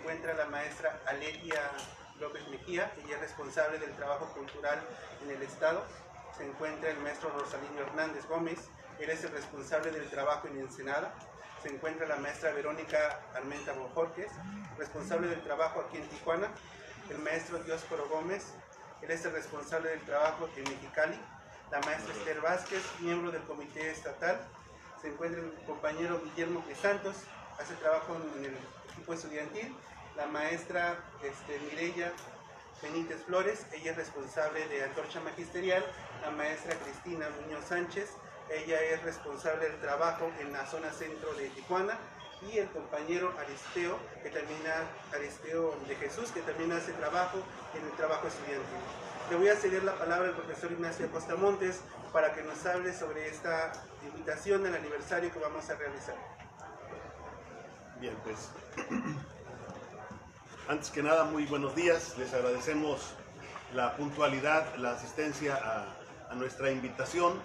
encuentra la maestra Alelia López Mejía, ella es responsable del trabajo cultural en el Estado. Se encuentra el maestro Rosalino Hernández Gómez, él es el responsable del trabajo en Ensenada. Se encuentra la maestra Verónica Armenta Bojorquez, responsable del trabajo aquí en Tijuana. El maestro Dioscoro Gómez, él es el responsable del trabajo en Mexicali. La maestra Esther Vázquez, miembro del comité estatal. Se encuentra el compañero Guillermo de Santos, hace trabajo en el equipo estudiantil. La maestra Mireya Benítez Flores, ella es responsable de Antorcha Magisterial. La maestra Cristina Muñoz Sánchez, ella es responsable del trabajo en la zona centro de Tijuana. Y el compañero Aristeo de Jesús, que también hace trabajo en el trabajo estudiantil. Le voy a ceder la palabra al profesor Ignacio Acosta Montes para que nos hable sobre esta invitación al aniversario que vamos a realizar. Bien, pues antes que nada, muy buenos días. Les agradecemos la puntualidad, la asistencia a nuestra invitación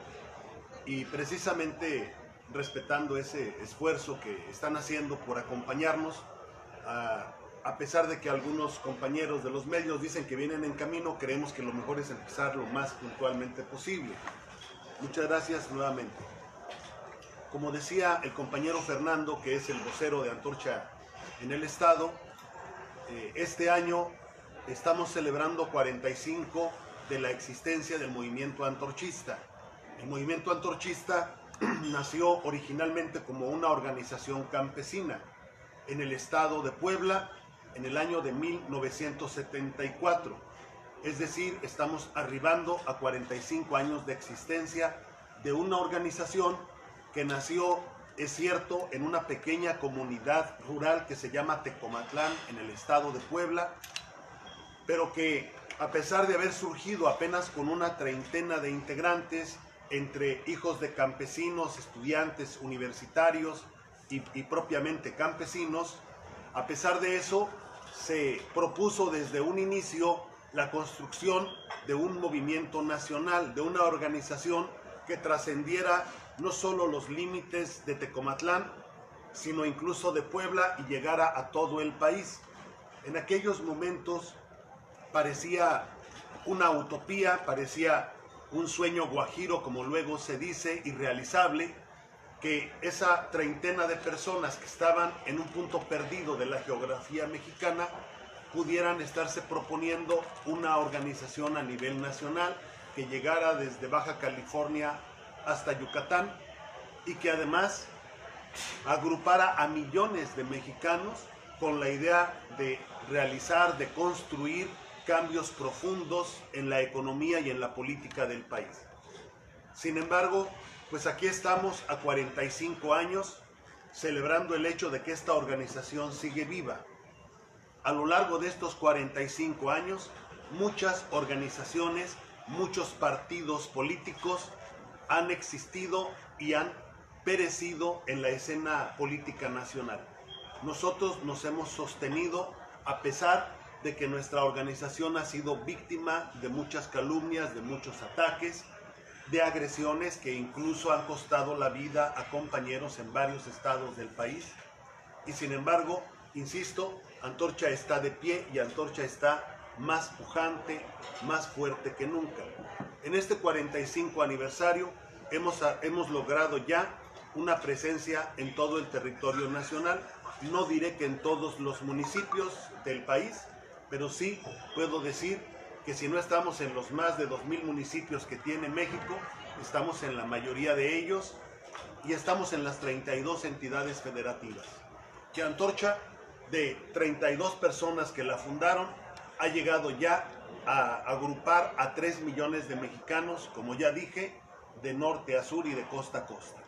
y precisamente respetando ese esfuerzo que están haciendo por acompañarnos, a pesar de que algunos compañeros de los medios dicen que vienen en camino, creemos que lo mejor es empezar lo más puntualmente posible. Muchas gracias nuevamente. Como decía el compañero Fernando, que es el vocero de Antorcha en el Estado, este año estamos celebrando 45 de la existencia del movimiento antorchista. El movimiento antorchista nació originalmente como una organización campesina en el estado de Puebla en el año de 1974. Es decir, estamos arribando a 45 años de existencia de una organización que nació, es cierto, en una pequeña comunidad rural que se llama Tecomatlán en el estado de Puebla, pero que a pesar de haber surgido apenas con una treintena de integrantes, entre hijos de campesinos, estudiantes universitarios y propiamente campesinos, a pesar de eso, se propuso desde un inicio la construcción de un movimiento nacional, de una organización que trascendiera no solo los límites de Tecomatlán, sino incluso de Puebla y llegara a todo el país. En aquellos momentos parecía una utopía, parecía un sueño guajiro, como luego se dice, irrealizable, que esa treintena de personas que estaban en un punto perdido de la geografía mexicana pudieran estarse proponiendo una organización a nivel nacional que llegara desde Baja California hasta Yucatán y que además agrupara a millones de mexicanos con la idea de realizar, de construir cambios profundos en la economía y en la política del país. Sin embargo, pues aquí estamos a 45 años celebrando el hecho de que esta organización sigue viva. A lo largo de estos 45 años, muchas organizaciones, muchos partidos políticos han existido y han perecido en la escena política nacional. Nosotros nos hemos sostenido a pesar de que nuestra organización ha sido víctima de muchas calumnias, de muchos ataques, de agresiones que incluso han costado la vida a compañeros en varios estados del país. Y sin embargo, insisto, Antorcha está de pie y Antorcha está más pujante, más fuerte que nunca. En este 45 aniversario hemos logrado ya una presencia en todo el territorio nacional. No diré que en todos los municipios del país, pero sí puedo decir que si no estamos en los más de 2,000 municipios que tiene México, estamos en la mayoría de ellos y estamos en las 32 entidades federativas. Que Antorcha, de 32 personas que la fundaron, ha llegado ya a agrupar a 3 millones de mexicanos, como ya dije, de norte a sur y de costa a costa.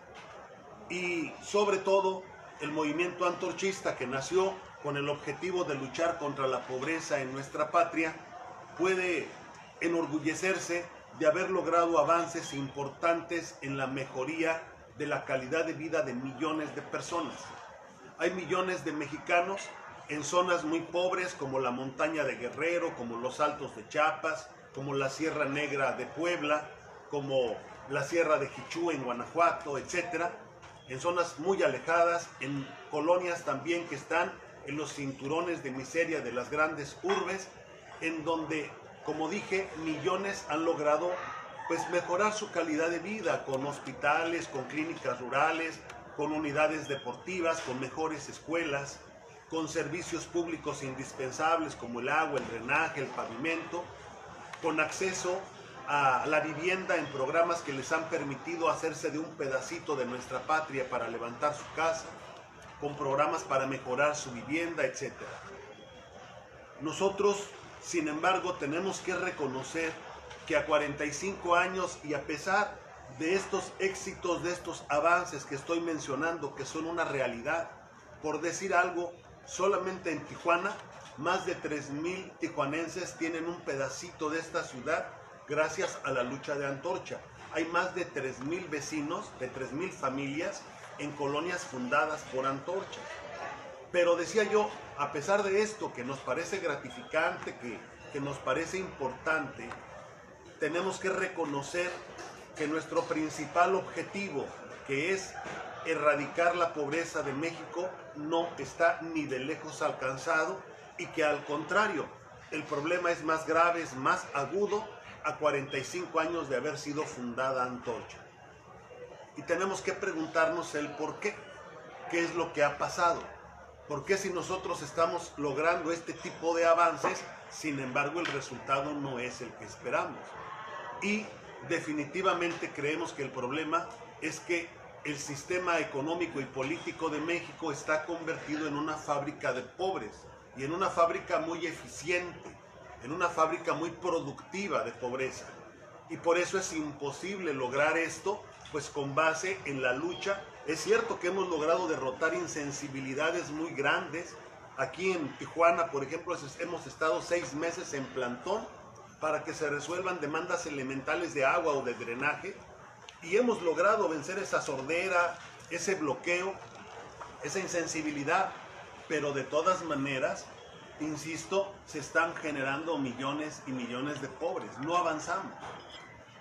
Y sobre todo, el movimiento antorchista, que nació con el objetivo de luchar contra la pobreza en nuestra patria, puede enorgullecerse de haber logrado avances importantes en la mejoría de la calidad de vida de millones de personas. Hay millones de mexicanos en zonas muy pobres como la montaña de Guerrero, como los Altos de Chiapas, como la Sierra Negra de Puebla, como la Sierra de Jichú en Guanajuato, etc. En zonas muy alejadas, en colonias también que están en los cinturones de miseria de las grandes urbes, en donde, como dije, millones han logrado pues mejorar su calidad de vida con hospitales, con clínicas rurales, con unidades deportivas, con mejores escuelas, con servicios públicos indispensables como el agua, el drenaje, el pavimento, con acceso a la vivienda en programas que les han permitido hacerse de un pedacito de nuestra patria para levantar su casa, con programas para mejorar su vivienda, etc. Nosotros, sin embargo, tenemos que reconocer que a 45 años y a pesar de estos éxitos, de estos avances que estoy mencionando, que son una realidad, por decir algo, solamente en Tijuana, más de 3,000 tijuanenses tienen un pedacito de esta ciudad gracias a la lucha de Antorcha. Hay más de 3,000 vecinos, de 3,000 familias en colonias fundadas por Antorcha. Pero decía yo, a pesar de esto, que nos parece gratificante, que nos parece importante, tenemos que reconocer que nuestro principal objetivo, que es erradicar la pobreza de México, no está ni de lejos alcanzado y que al contrario, el problema es más grave, es más agudo a 45 años de haber sido fundada Antorcha. Y tenemos que preguntarnos el por qué. ¿Qué es lo que ha pasado? ¿Por qué si nosotros estamos logrando este tipo de avances, sin embargo el resultado no es el que esperamos? Y definitivamente creemos que el problema es que el sistema económico y político de México está convertido en una fábrica de pobres y en una fábrica muy eficiente, en una fábrica muy productiva de pobreza. Y por eso es imposible lograr esto, pues con base en la lucha. Es cierto que hemos logrado derrotar insensibilidades muy grandes. Aquí en Tijuana, por ejemplo, hemos estado 6 meses en plantón para que se resuelvan demandas elementales de agua o de drenaje. Y hemos logrado vencer esa sordera, ese bloqueo, esa insensibilidad. Pero de todas maneras, insisto, se están generando millones y millones de pobres. No avanzamos.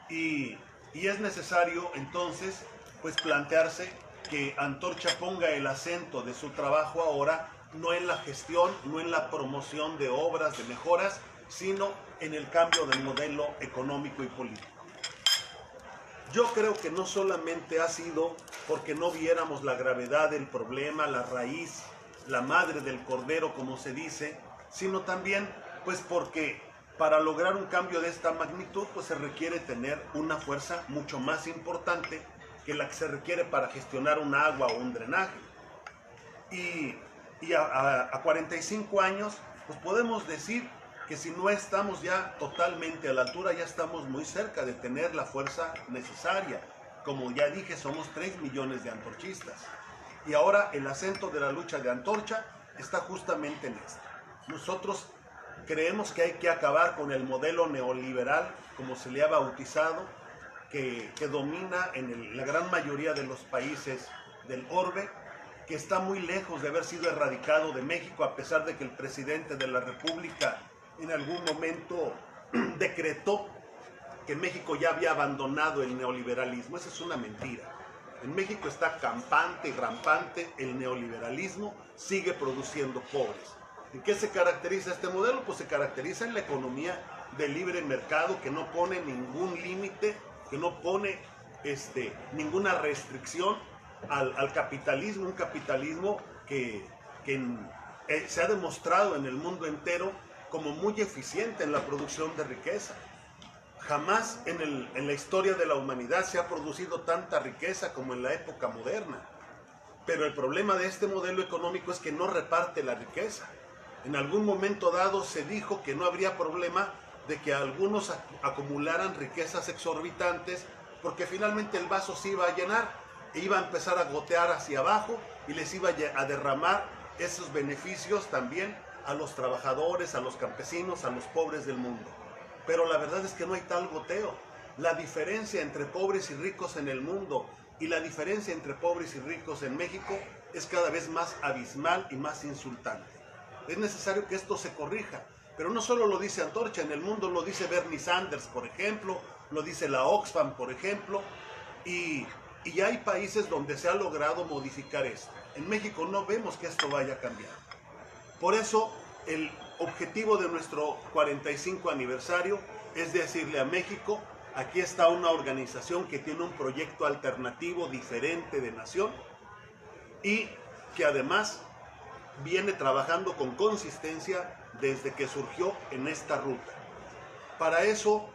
Y es necesario entonces pues plantearse que Antorcha ponga el acento de su trabajo ahora no en la gestión, no en la promoción de obras, de mejoras, sino en el cambio del modelo económico y político. Yo creo que no solamente ha sido porque no viéramos la gravedad del problema, la raíz, la madre del cordero, como se dice, sino también pues porque para lograr un cambio de esta magnitud pues se requiere tener una fuerza mucho más importante que la que se requiere para gestionar un agua o un drenaje. Y a 45 años pues podemos decir que si no estamos ya totalmente a la altura, ya estamos muy cerca de tener la fuerza necesaria. Como ya dije, somos 3 millones de antorchistas. Y ahora el acento de la lucha de Antorcha está justamente en esto. Nosotros creemos que hay que acabar con el modelo neoliberal, como se le ha bautizado, que domina en la gran mayoría de los países del orbe, que está muy lejos de haber sido erradicado de México, a pesar de que el presidente de la República en algún momento decretó que México ya había abandonado el neoliberalismo. Esa es una mentira. En México está campante y rampante el neoliberalismo, sigue produciendo pobres. ¿En qué se caracteriza este modelo? Pues se caracteriza en la economía de libre mercado, que no pone ningún límite, que no pone ninguna restricción al capitalismo, un capitalismo que se ha demostrado en el mundo entero como muy eficiente en la producción de riqueza. Jamás en la historia de la humanidad se ha producido tanta riqueza como en la época moderna. Pero el problema de este modelo económico es que no reparte la riqueza. En algún momento dado se dijo que no habría problema de que algunos acumularan riquezas exorbitantes, porque finalmente el vaso se iba a llenar e iba a empezar a gotear hacia abajo y les iba a derramar esos beneficios también a los trabajadores, a los campesinos, a los pobres del mundo. Pero la verdad es que no hay tal goteo. La diferencia entre pobres y ricos en el mundo y la diferencia entre pobres y ricos en México es cada vez más abismal y más insultante. Es necesario que esto se corrija, pero no solo lo dice Antorcha, en el mundo lo dice Bernie Sanders, por ejemplo, lo dice la Oxfam, por ejemplo, y hay países donde se ha logrado modificar esto. En México no vemos que esto vaya a cambiar. Por eso, el objetivo de nuestro 45 aniversario es decirle a México: aquí está una organización que tiene un proyecto alternativo diferente de nación y que además viene trabajando con consistencia desde que surgió en esta ruta. Para eso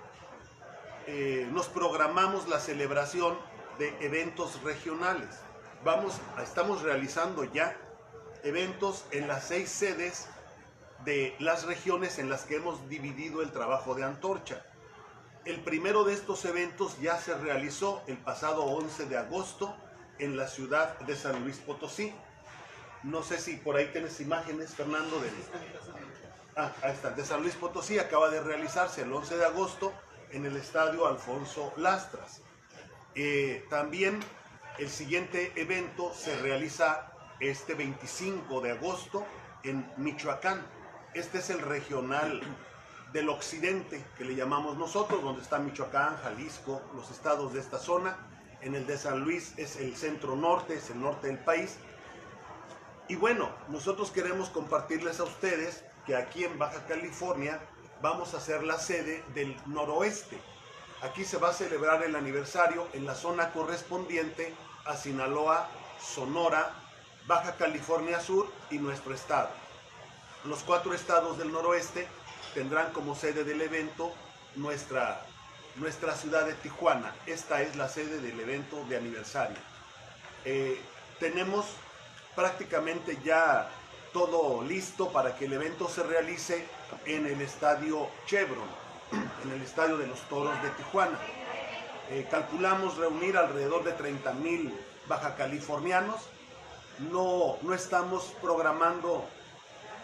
nos programamos la celebración de eventos regionales. Estamos realizando ya eventos en las 6 sedes de las regiones en las que hemos dividido el trabajo de Antorcha. El primero de estos eventos ya se realizó el pasado 11 de agosto en la ciudad de San Luis Potosí. No sé si por ahí tienes imágenes, Fernando, ahí está, de San Luis Potosí. Acaba de realizarse el 11 de agosto en el estadio Alfonso Lastras. También el siguiente evento se realiza este 25 de agosto en Michoacán. Este es el regional del occidente, que le llamamos nosotros, donde está Michoacán, Jalisco, los estados de esta zona. En el de San Luis es el centro norte, es el norte del país. Y bueno, nosotros queremos compartirles a ustedes que aquí en Baja California vamos a ser la sede del noroeste. Aquí se va a celebrar el aniversario en la zona correspondiente a Sinaloa, Sonora, Baja California Sur y nuestro estado. Los 4 estados del noroeste tendrán como sede del evento nuestra ciudad de Tijuana. Esta es la sede del evento de aniversario. Tenemos prácticamente ya todo listo para que el evento se realice en el estadio Chevron, en el estadio de los Toros de Tijuana. Calculamos reunir alrededor de 30,000 bajacalifornianos. No estamos programando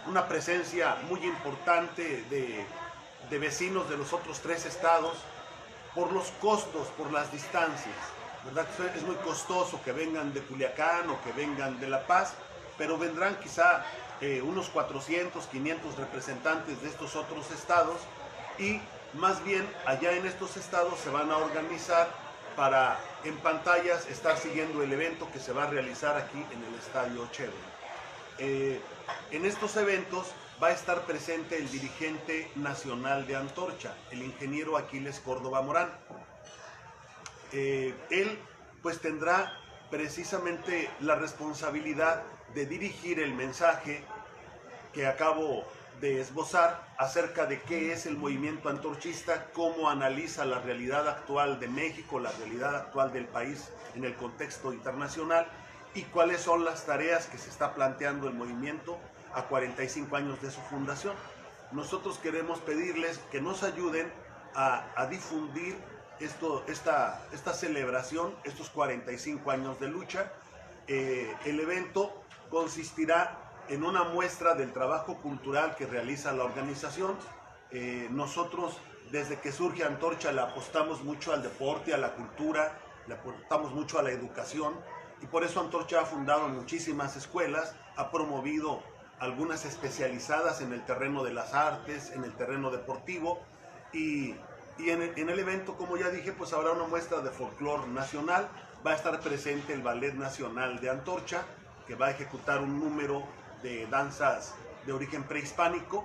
una presencia muy importante de vecinos de los otros 3 estados por los costos, por las distancias, ¿verdad? Es muy costoso que vengan de Culiacán o que vengan de La Paz, pero vendrán quizá unos 400, 500 representantes de estos otros estados, y más bien allá en estos estados se van a organizar para en pantallas estar siguiendo el evento que se va a realizar aquí en el estadio Chevron. En estos eventos va a estar presente el dirigente nacional de Antorcha, el ingeniero Aquiles Córdoba Morán. Él pues tendrá precisamente la responsabilidad de dirigir el mensaje que acabo de esbozar acerca de qué es el movimiento antorchista, cómo analiza la realidad actual de México, la realidad actual del país en el contexto internacional, y cuáles son las tareas que se está planteando el movimiento a 45 años de su fundación. Nosotros queremos pedirles que nos ayuden a difundir esta celebración, estos 45 años de lucha. El evento consistirá en una muestra del trabajo cultural que realiza la organización. Nosotros, desde que surge Antorcha, le apostamos mucho al deporte, a la cultura, le apostamos mucho a la educación, y por eso Antorcha ha fundado muchísimas escuelas, ha promovido algunas especializadas en el terreno de las artes, en el terreno deportivo, y en el evento, como ya dije, pues habrá una muestra de folclore nacional. Va a estar presente el Ballet Nacional de Antorcha, que va a ejecutar un número de danzas de origen prehispánico,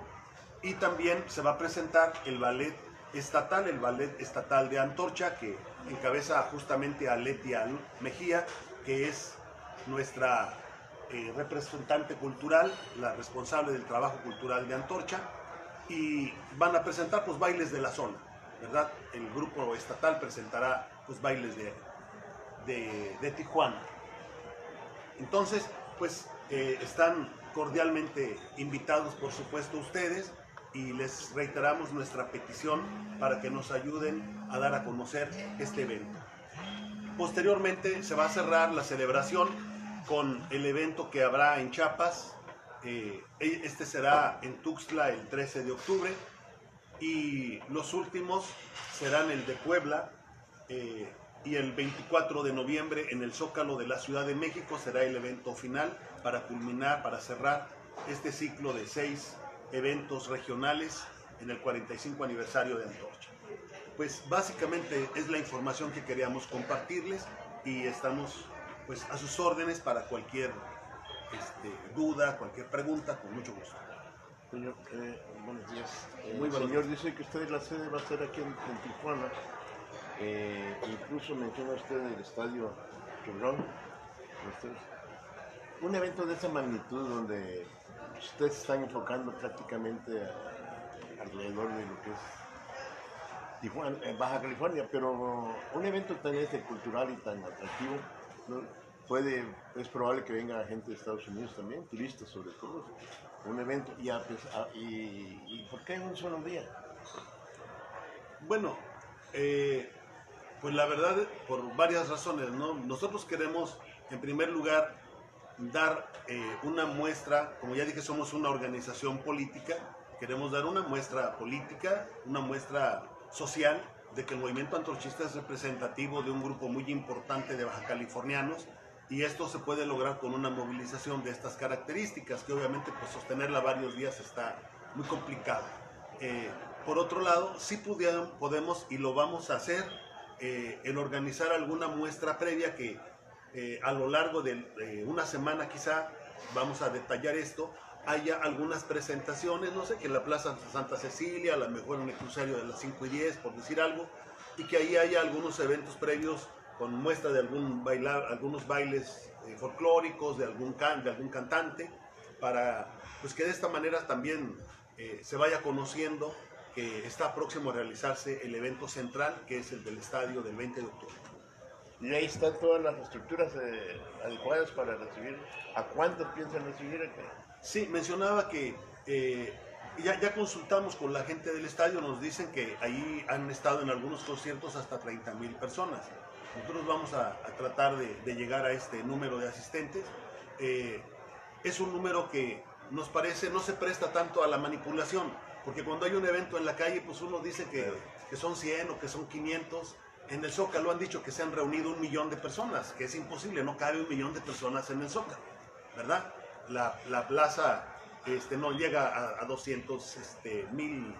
y también se va a presentar el ballet estatal de Antorcha, que encabeza justamente a Letia Mejía, que es nuestra representante cultural, la responsable del trabajo cultural de Antorcha, y van a presentar pues bailes de la zona, ¿verdad? El grupo estatal presentará pues bailes de Tijuana. Entonces, pues están cordialmente invitados, por supuesto, ustedes, y les reiteramos nuestra petición para que nos ayuden a dar a conocer este evento. Posteriormente se va a cerrar la celebración con el evento que habrá en Chiapas. Este será en Tuxtla el 13 de octubre, y los últimos serán el de Puebla, y el 24 de noviembre en el Zócalo de la Ciudad de México será el evento final para culminar, para cerrar este ciclo de 6 eventos regionales en el 45 aniversario de Antorcha. Pues básicamente es la información que queríamos compartirles, y estamos pues a sus órdenes para cualquier duda, cualquier pregunta, con mucho gusto. Señor, buenos días. Muy buenos Señor, días. dice que usted la sede va a ser aquí en Tijuana. Incluso menciona usted el estadio Chevron. Un evento de esa magnitud donde ustedes se están enfocando prácticamente alrededor de lo que es Tijuana, Baja California, pero un evento tan cultural y tan atractivo, ¿no? Es probable que venga gente de Estados Unidos también, turistas sobre todo, un evento, y ¿por qué en un solo día? Bueno, pues la verdad, por varias razones, ¿no? Nosotros queremos, en primer lugar, dar una muestra, como ya dije, somos una organización política, queremos dar una muestra política, una muestra social, de que el movimiento antorchista es representativo de un grupo muy importante de baja californianos, y esto se puede lograr con una movilización de estas características, que obviamente pues sostenerla varios días está muy complicado. Por otro lado, sí podemos y lo vamos a hacer, el organizar alguna muestra previa que a lo largo de una semana quizá, vamos a detallar esto, haya algunas presentaciones, no sé, que en la Plaza Santa Cecilia, a lo mejor en el crucerio de las 5 y 10, por decir algo, y que ahí haya algunos eventos previos con muestra de algunos bailes folclóricos, de algún cantante, para pues que de esta manera también se vaya conociendo que está próximo a realizarse el evento central, que es el del estadio del 20 de octubre. Y ahí están todas las estructuras adecuadas para recibir. ¿A cuántos piensan recibir aquí? Sí, mencionaba que ya consultamos con la gente del estadio, nos dicen que ahí han estado en algunos conciertos hasta 30,000 personas. Nosotros vamos a tratar de llegar a este número de asistentes. Es un número que nos parece no se presta tanto a la manipulación, porque cuando hay un evento en la calle, pues uno dice que son 100 o que son 500. En el Zócalo han dicho que se han reunido 1,000,000 de personas, que es imposible, no cabe 1,000,000 de personas en el Zócalo, ¿verdad? La plaza no llega a 200,000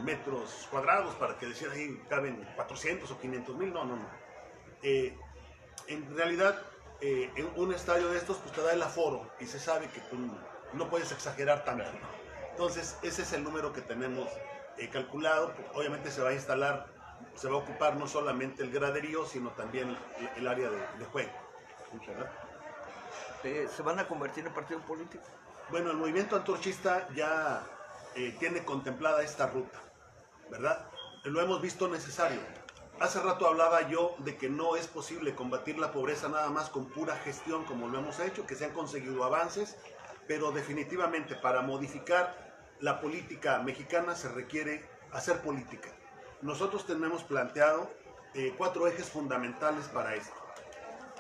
metros cuadrados para que decir ahí caben 400 o 500,000, no. En realidad, en un estadio de estos pues te da el aforo y se sabe que tú no puedes exagerar tanto. Entonces, ese es el número que tenemos calculado. Obviamente se va a instalar, se va a ocupar no solamente el graderío, sino también el área de juego. ¿Se van a convertir en partido político? Bueno, el movimiento antorchista ya tiene contemplada esta ruta, ¿verdad? Lo hemos visto necesario. Hace rato hablaba yo de que no es posible combatir la pobreza nada más con pura gestión como lo hemos hecho, que se han conseguido avances, pero definitivamente para modificar la política mexicana se requiere hacer política. Nosotros tenemos planteado 4 ejes fundamentales para esto.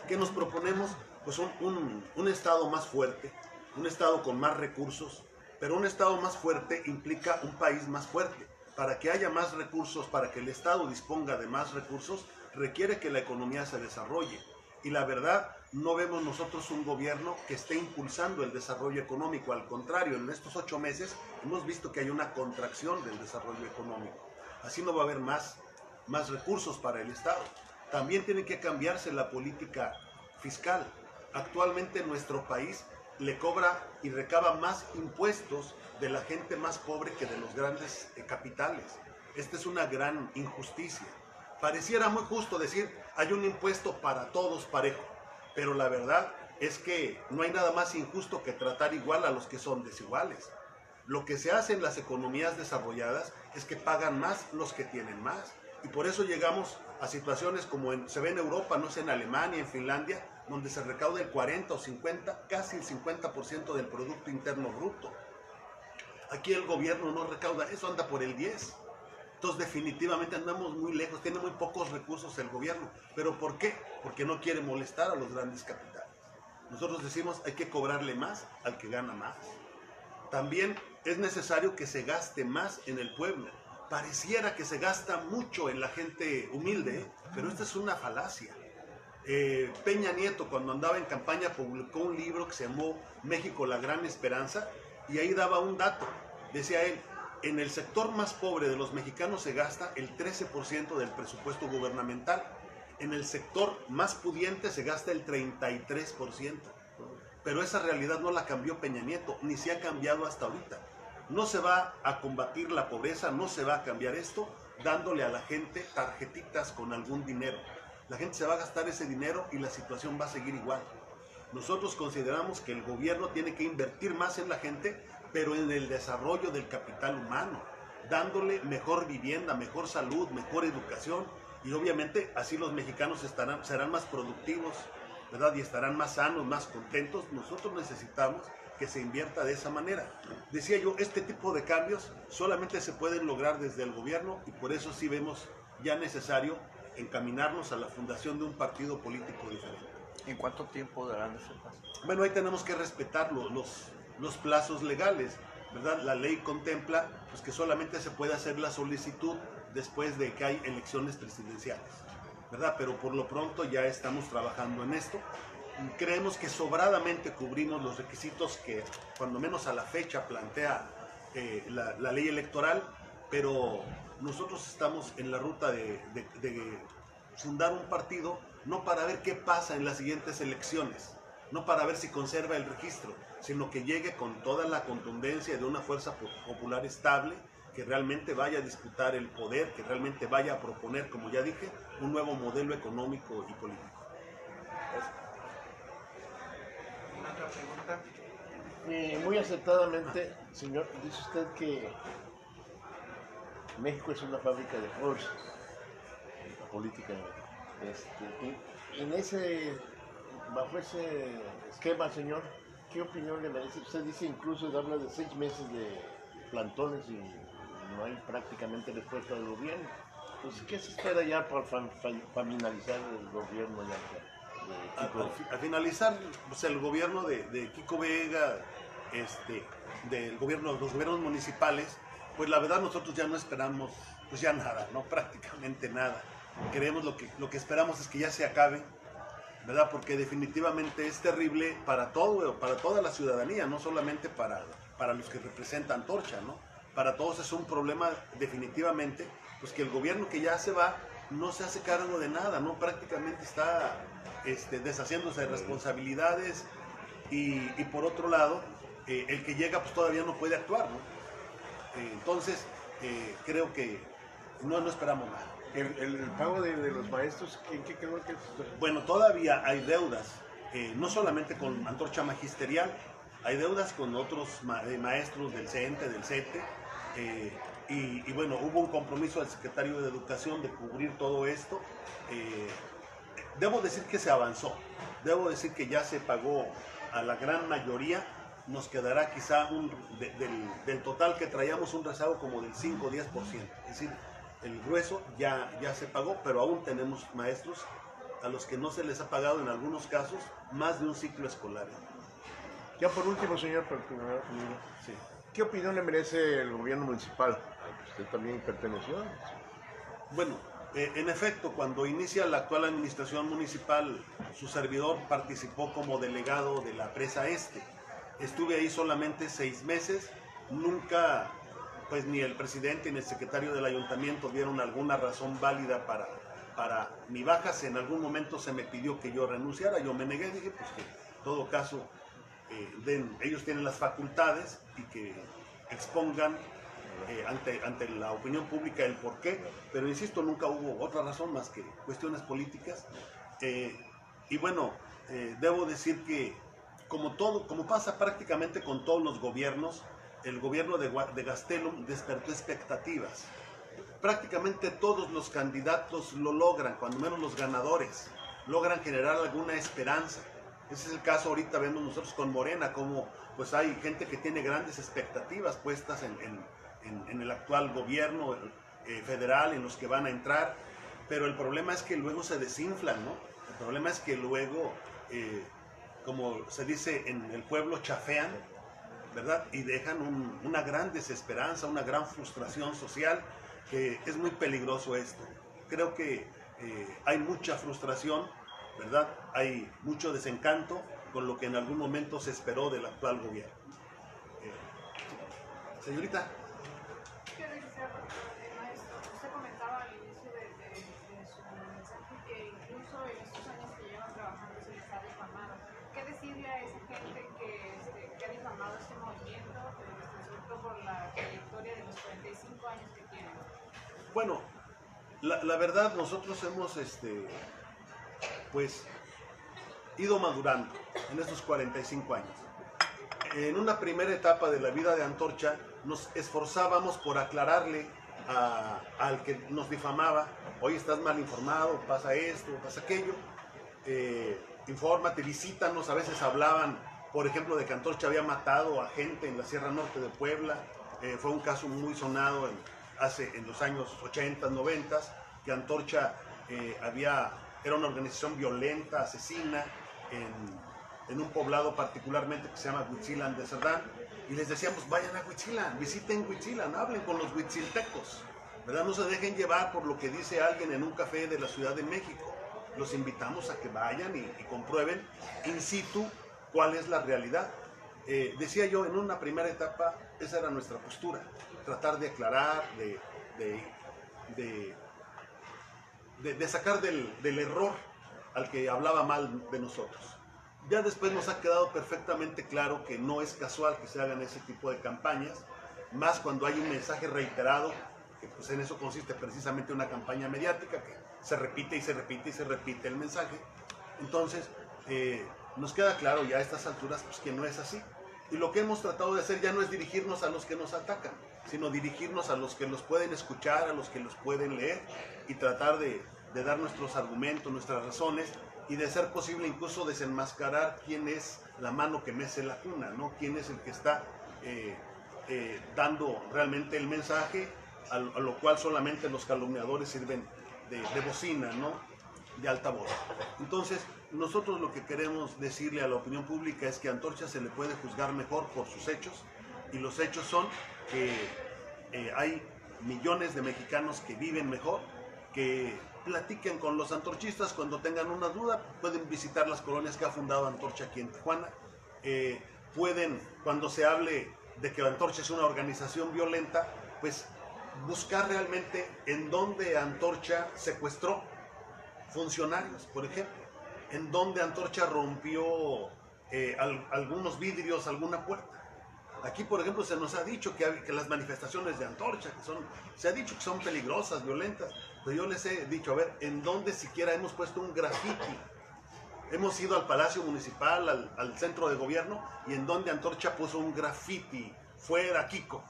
¿Qué nos proponemos? Pues un Estado más fuerte, un Estado con más recursos, pero un Estado más fuerte implica un país más fuerte. Para que haya más recursos, para que el Estado disponga de más recursos, requiere que la economía se desarrolle. Y la verdad, no vemos nosotros un gobierno que esté impulsando el desarrollo económico. Al contrario, en estos 8 meses hemos visto que hay una contracción del desarrollo económico. Así no va a haber más recursos para el Estado. También tiene que cambiarse la política fiscal. Actualmente nuestro país le cobra y recaba más impuestos de la gente más pobre que de los grandes capitales. Esta es una gran injusticia. Pareciera muy justo decir, hay un impuesto para todos parejo, pero la verdad es que no hay nada más injusto que tratar igual a los que son desiguales. Lo que se hace en las economías desarrolladas es que pagan más los que tienen más. Y por eso llegamos a situaciones como se ve en Europa, no sé, en Alemania, en Finlandia, donde se recauda el 40 o 50, casi el 50% del Producto Interno Bruto. Aquí el gobierno no recauda, eso anda por el 10. Entonces definitivamente andamos muy lejos, tiene muy pocos recursos el gobierno. ¿Pero por qué? Porque no quiere molestar a los grandes capitales. Nosotros decimos hay que cobrarle más al que gana más. También es necesario que se gaste más en el pueblo. Pareciera que se gasta mucho en la gente humilde, pero esta es una falacia. Peña Nieto, cuando andaba en campaña, publicó un libro que se llamó México, la Gran Esperanza, y ahí daba un dato. Decía él, en el sector más pobre de los mexicanos se gasta el 13% del presupuesto gubernamental. En el sector más pudiente se gasta el 33%. Pero esa realidad no la cambió Peña Nieto, ni se ha cambiado hasta ahorita. No se va a combatir la pobreza, no se va a cambiar esto dándole a la gente tarjetitas con algún dinero. La gente se va a gastar ese dinero y la situación va a seguir igual. Nosotros consideramos que el gobierno tiene que invertir más en la gente, pero en el desarrollo del capital humano, dándole mejor vivienda, mejor salud, mejor educación, y obviamente así los mexicanos serán más productivos, ¿verdad? Y estarán más sanos, más contentos. Nosotros necesitamos que se invierta de esa manera. Decía yo, este tipo de cambios solamente se pueden lograr desde el gobierno, y por eso sí vemos ya necesario encaminarnos a la fundación de un partido político diferente. ¿En cuánto tiempo darán ese paso? Bueno, ahí tenemos que respetar los plazos legales, ¿verdad? La ley contempla pues, que solamente se puede hacer la solicitud después de que hay elecciones presidenciales, ¿verdad? Pero por lo pronto ya estamos trabajando en esto. Creemos que sobradamente cubrimos los requisitos que, cuando menos a la fecha, plantea la ley electoral, pero nosotros estamos en la ruta de fundar un partido no para ver qué pasa en las siguientes elecciones, no para ver si conserva el registro, sino que llegue con toda la contundencia de una fuerza popular estable, que realmente vaya a disputar el poder, que realmente vaya a proponer, como ya dije, un nuevo modelo económico y político. ¿Una otra pregunta? Muy acertadamente, señor, dice usted que México es una fábrica de fuerzas, la política. Bajo ese esquema, señor, ¿qué opinión le merece? Usted dice incluso de habla de 6 meses de plantones y no hay prácticamente respuesta del gobierno. Entonces, ¿qué se espera ya para finalizar el gobierno ya? Al finalizar pues, el gobierno de Kiko Vega, los gobiernos municipales, pues la verdad nosotros ya no esperamos pues ya nada, no prácticamente nada. Creemos lo que esperamos es que ya se acabe, ¿verdad? Porque definitivamente es terrible para toda la ciudadanía, no solamente para los que representan Antorcha, ¿no? Para todos es un problema definitivamente, pues que el gobierno que ya se va no se hace cargo de nada, ¿no? Prácticamente está deshaciéndose de responsabilidades y por otro lado, el que llega pues todavía no puede actuar, ¿no? Entonces, creo que no esperamos nada. El pago de los maestros, ¿en qué creo que es? Bueno, todavía hay deudas, no solamente con Antorcha Magisterial, hay deudas con otros maestros del CENTE, del CETE, y bueno, hubo un compromiso del secretario de Educación de cubrir todo esto. Debo decir que se avanzó, debo decir que ya se pagó a la gran mayoría. Nos quedará quizá del total que traíamos un rezago como del 5 o 10%, es decir, el grueso ya se pagó, pero aún tenemos maestros a los que no se les ha pagado en algunos casos más de un ciclo escolar. Ya por último, señor, Sí. ¿qué opinión le merece el gobierno municipal al que usted también perteneció? Bueno, en efecto, cuando inicia la actual administración municipal, su servidor participó como delegado de la presa este. Estuve ahí solamente 6 meses, nunca pues ni el presidente ni el secretario del ayuntamiento dieron alguna razón válida para mi baja. Si en algún momento se me pidió que yo renunciara, yo me negué, dije pues que en todo caso ellos tienen las facultades y que expongan ante la opinión pública el porqué, pero insisto, nunca hubo otra razón más que cuestiones políticas. Y bueno, debo decir que como pasa prácticamente con todos los gobiernos, el gobierno de Gastelum despertó expectativas. Prácticamente todos los candidatos lo logran, cuando menos los ganadores, logran generar alguna esperanza. Ese es el caso ahorita, vemos nosotros con Morena, como pues hay gente que tiene grandes expectativas puestas en el actual gobierno federal, en los que van a entrar, pero el problema es que luego se desinflan, ¿no? El problema es que luego, como se dice en el pueblo, chafean, ¿verdad? Y dejan una gran desesperanza, una gran frustración social, que es muy peligroso esto. Creo que hay mucha frustración, ¿verdad? Hay mucho desencanto con lo que en algún momento se esperó del actual gobierno. Señorita. Quiero iniciar, maestro. Usted comentaba al inicio de su mensaje que incluso en estos años que llevan trabajando se les ha difamado. ¿qué decirle a esa gente que ha difamado este movimiento, sobre todo por la trayectoria de los 45 años que tienen? Bueno, la verdad nosotros hemos pues ido madurando en estos 45 años. En una primera etapa de la vida de Antorcha nos esforzábamos por aclararle al que nos difamaba: oye, estás mal informado, pasa esto, pasa aquello, infórmate, visítanos. A veces hablaban, por ejemplo, de que Antorcha había matado a gente en la Sierra Norte de Puebla. Fue un caso muy sonado en los años 80, 90, que Antorcha era una organización violenta, asesina, en un poblado particularmente que se llama Huitzilan de Cerdán, y les decíamos: vayan a Huitzilan, visiten Huitzilan, hablen con los huitziltecos, ¿verdad? No se dejen llevar por lo que dice alguien en un café de la Ciudad de México. Los invitamos a que vayan y comprueben in situ cuál es la realidad. Decía yo, en una primera etapa esa era nuestra postura, tratar de aclarar, de sacar del error al que hablaba mal de nosotros. Ya después nos ha quedado perfectamente claro que no es casual que se hagan ese tipo de campañas, más cuando hay un mensaje reiterado, que pues en eso consiste precisamente una campaña mediática, que se repite y se repite y se repite el mensaje. Entonces, nos queda claro ya a estas alturas pues, que no es así. Y lo que hemos tratado de hacer ya no es dirigirnos a los que nos atacan, sino dirigirnos a los que los pueden escuchar, a los que los pueden leer, y tratar de dar nuestros argumentos, nuestras razones, y de ser posible incluso desenmascarar quién es la mano que mece la cuna, ¿no? Quién es el que está dando realmente el mensaje, a lo cual solamente los calumniadores sirven de bocina, ¿no? De altavoz. Entonces, nosotros lo que queremos decirle a la opinión pública es que a Antorcha se le puede juzgar mejor por sus hechos, y los hechos son que hay millones de mexicanos que viven mejor, que platiquen con los antorchistas cuando tengan una duda, pueden visitar las colonias que ha fundado Antorcha aquí en Tijuana, pueden, cuando se hable de que Antorcha es una organización violenta, pues buscar realmente en dónde Antorcha secuestró funcionarios, por ejemplo, en dónde Antorcha rompió algunos vidrios, alguna puerta. Aquí, por ejemplo, se nos ha dicho que las manifestaciones de Antorcha, se ha dicho que son peligrosas, violentas, pero yo les he dicho, a ver, ¿en dónde siquiera hemos puesto un grafiti? Hemos ido al Palacio Municipal, al centro de gobierno, y en donde Antorcha puso un grafiti: fuera Kiko.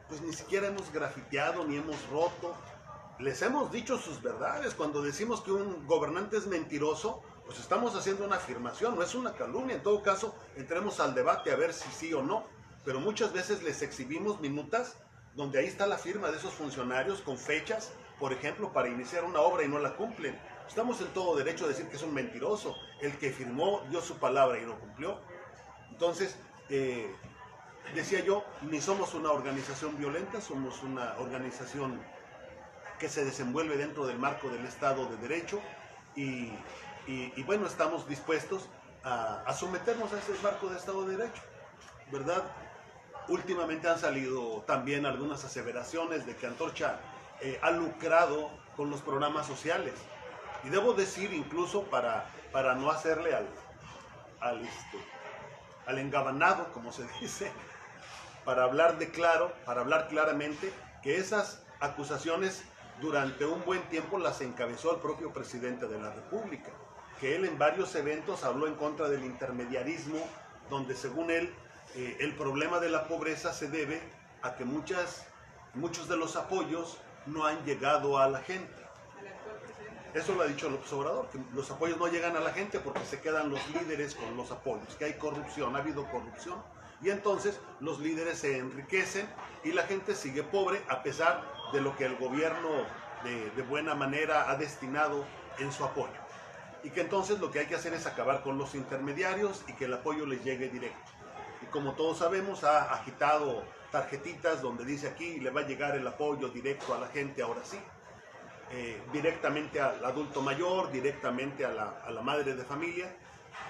Pues ni siquiera hemos grafiteado, ni hemos roto. Les hemos dicho sus verdades. Cuando decimos que un gobernante es mentiroso, pues estamos haciendo una afirmación, no es una calumnia. En todo caso, entremos al debate a ver si sí o no. Pero muchas veces les exhibimos minutas donde ahí está la firma de esos funcionarios con fechas, por ejemplo, para iniciar una obra y no la cumplen. Estamos en todo derecho a decir que es un mentiroso. El que firmó dio su palabra y no cumplió. Entonces, decía yo, ni somos una organización violenta, somos una organización que se desenvuelve dentro del marco del Estado de Derecho, y bueno, estamos dispuestos a someternos a ese marco de Estado de Derecho, ¿verdad? Últimamente han salido también algunas aseveraciones de que Antorcha ha lucrado con los programas sociales, y debo decir, incluso para no hacerle al engabanado, como se dice, para hablar claramente, que esas acusaciones durante un buen tiempo las encabezó el propio presidente de la República, que él en varios eventos habló en contra del intermediarismo, donde según él el problema de la pobreza se debe a que muchos de los apoyos no han llegado a la gente. Eso lo ha dicho López Obrador, que los apoyos no llegan a la gente porque se quedan los líderes con los apoyos, que hay corrupción, ha habido corrupción, y entonces los líderes se enriquecen y la gente sigue pobre a pesar de lo que el gobierno de buena manera ha destinado en su apoyo. Y que entonces lo que hay que hacer es acabar con los intermediarios y que el apoyo les llegue directo. Y como todos sabemos, ha agitado tarjetitas donde dice: aquí le va a llegar el apoyo directo a la gente, ahora sí. Directamente al adulto mayor, directamente a la madre de familia.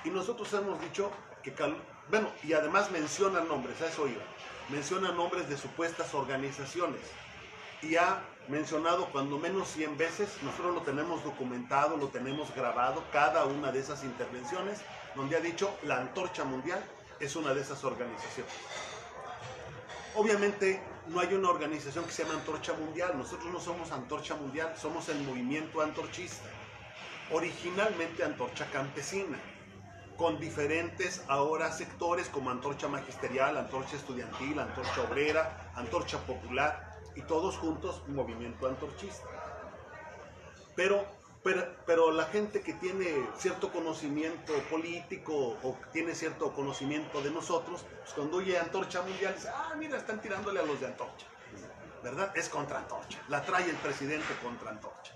Y nosotros hemos dicho que, bueno, y además menciona nombres, a eso iba, menciona nombres de supuestas organizaciones, y ha mencionado cuando menos 100 veces, nosotros lo tenemos documentado, lo tenemos grabado, cada una de esas intervenciones, donde ha dicho la Antorcha Mundial es una de esas organizaciones. Obviamente no hay una organización que se llama Antorcha Mundial, nosotros no somos Antorcha Mundial, somos el movimiento antorchista, originalmente Antorcha Campesina, con diferentes ahora sectores como Antorcha Magisterial, Antorcha Estudiantil, Antorcha Obrera, Antorcha Popular, y todos juntos movimiento antorchista. Pero la gente que tiene cierto conocimiento político o tiene cierto conocimiento de nosotros, pues cuando oye Antorcha Mundial, dice, mira, están tirándole a los de Antorcha, ¿verdad? Es contra Antorcha, la trae el presidente contra Antorcha.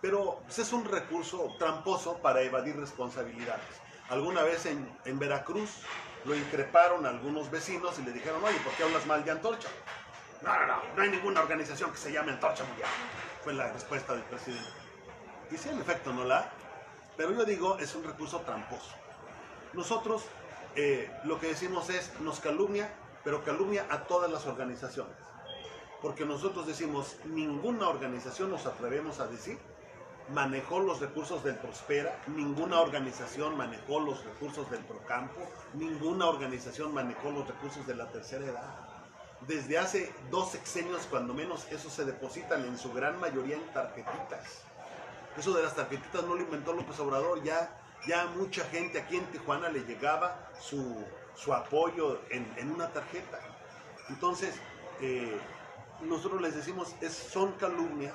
Pero pues, es un recurso tramposo para evadir responsabilidades. Alguna vez en Veracruz lo increparon a algunos vecinos y le dijeron, oye, ¿por qué hablas mal de Antorcha? No hay ninguna organización que se llame Antorcha Mundial. Fue la respuesta del presidente. Y sí, en efecto no la hay, pero yo digo, es un recurso tramposo. Nosotros lo que decimos es, nos calumnia, pero calumnia a todas las organizaciones. Porque nosotros decimos, ninguna organización, nos atrevemos a decir, manejó los recursos del Prospera, ninguna organización manejó los recursos del Procampo, ninguna organización manejó los recursos de la tercera edad. Desde hace 2 sexenios, cuando menos, esos se depositan en su gran mayoría en tarjetitas. Eso de las tarjetitas no lo inventó López Obrador, ya mucha gente aquí en Tijuana le llegaba su apoyo en una tarjeta. Entonces, nosotros les decimos, son calumnias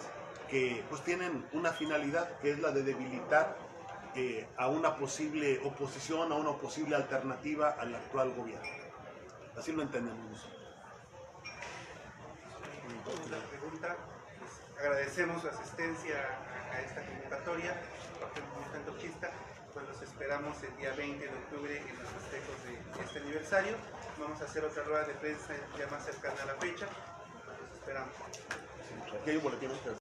que pues tienen una finalidad, que es la de debilitar a una posible oposición, a una posible alternativa al actual gobierno. Así lo entendemos nosotros. La pregunta, pues, agradecemos su asistencia a esta convocatoria por el movimiento antorchista, pues los esperamos el día 20 de octubre en los festejos de este aniversario. Vamos a hacer otra rueda de prensa ya más cercana a la fecha, los esperamos. Aquí hay un boletín.